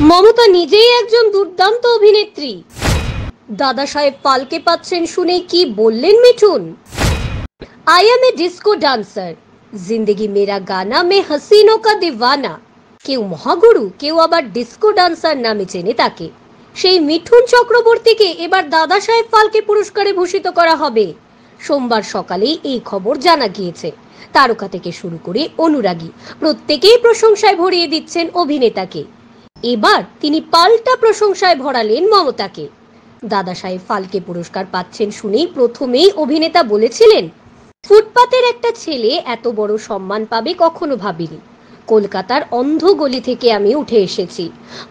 মমতা নিজেই একজন দুর্দান্ত অভিনেত্রী। দাদা সাহেব ফালকে পাচ্ছেন শুনে কি বললেন Mithun? I am a disco dancer, जिंदगी मेरा गाना, मैं हसीनों का दीवाना। কেউ মহাগুরু, কেউ আবার ডিস্কো ডান্সার নামে চেনে তাকে। সেই মিঠুন চক্রবর্তীকে এবার দাদা সাহেব ফালকে পুরস্কারে ভূষিত করা হবে। সোমবার সকালেই এই খবর জানা গিয়েছে। তারকা থেকে শুরু করে অনুরাগী প্রত্যেকেই প্রশংসায় ভরিয়ে দিচ্ছেন অভিনেতাকে। এবার তিনি পাল্টা প্রশংসায় ভরালেন মমতাকে। দাদা সাহেব ফালকে পুরস্কার পাচ্ছেন শুনেই প্রথমেই অভিনেতা বলেছিলেন, ফুটপাতের একটা ছেলে এত বড় সম্মান পাবে কখনো ভাবিনি। কলকাতার অন্ধ গলি থেকে আমি উঠে এসেছি,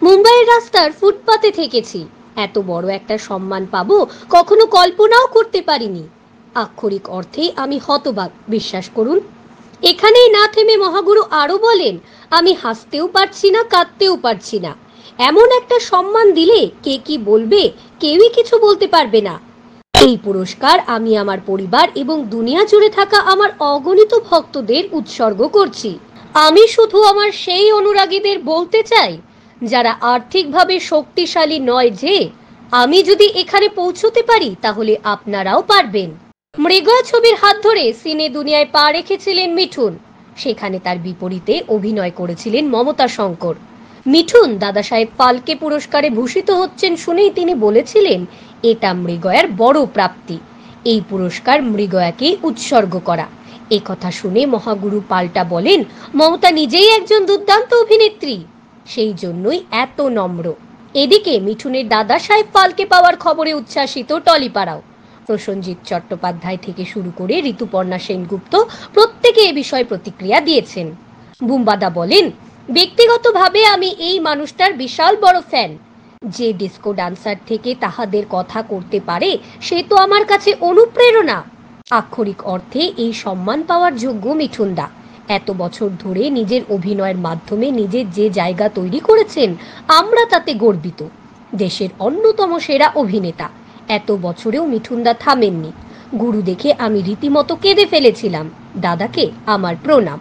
মুম্বাইয়ের রাস্তার ফুটপাতে থেকেছি, এত বড় একটা সম্মান পাবো কখনো কল্পনাও করতে পারিনি। আক্ষরিক অর্থেই আমি হতবাক, বিশ্বাস করুন। এখানেই না থেমে মহাগুরু আরো বলেন, আমি হাসতেও পারছি না, কাঁদতেও পারছি না। এমন একটা সম্মান দিলে কে কি বলবে, কেউই কিছু বলতে পারবে না। এই পুরস্কার আমি আমার পরিবার এবং দুনিয়া জুড়ে থাকা আমার অগণিত ভক্তদের উৎসর্গ করছি। আমি শুধু আমার সেই অনুরাগীদের বলতে চাই, যারা আর্থিকভাবে শক্তিশালী নয়, যে আমি যদি এখানে পৌঁছতে পারি তাহলে আপনারাও পারবেন। মৃগয়া ছবির হাত ধরে সিনে দুনিয়ায় পা রেখেছিলেন মিঠুন। সেখানে তার বিপরীতে অভিনয় করেছিলেন মমতা শঙ্কর। মিঠুন দাদা সাহেব ফালকে পুরস্কারে ভূষিত হচ্ছেন শুনেই তিনি বলেছিলেন, এটা মৃগয়ার বড় প্রাপ্তি, এই পুরস্কার মৃগয়াকে উৎসর্গ করা। এ কথা শুনে মহাগুরু পাল্টা বলেন, মমতা নিজেই একজন দুর্দান্ত অভিনেত্রী, সেই জন্যই এত নম্র। এদিকে মিঠুনের দাদা সাহেব ফালকে পাওয়ার খবরে উচ্ছ্বাসিত টলিপাড়াও। প্রসেনজিৎ চট্টোপাধ্যায় থেকে শুরু করে ঋতুপর্ণা সেনগুপ্ত প্রত্যেকে এ বিষয়ে প্রতিক্রিয়া দিয়েছেন। বুম্বাদা বলেন, ব্যক্তিগতভাবে আমি এই মানুষটার বিশাল বড় ফ্যান। যে ডিস্কো ডান্সার থেকে তাহাদের কথা করতে পারে সে তো আমার কাছে অনুপ্রেরণা। আক্ষরিক অর্থে এই সম্মান পাওয়ার যোগ্য মিঠুনদা। এত বছর ধরে নিজের অভিনয়ের মাধ্যমে নিজের যে জায়গা তৈরি করেছেন, আমরা তাতে গর্বিত। দেশের অন্যতম সেরা অভিনেতা, এত বছরেও মিঠুনদা থামেননি। গুরু দেখে আমি রীতিমতো কেঁদে ফেলেছিলাম। দাদাকে আমার প্রণাম।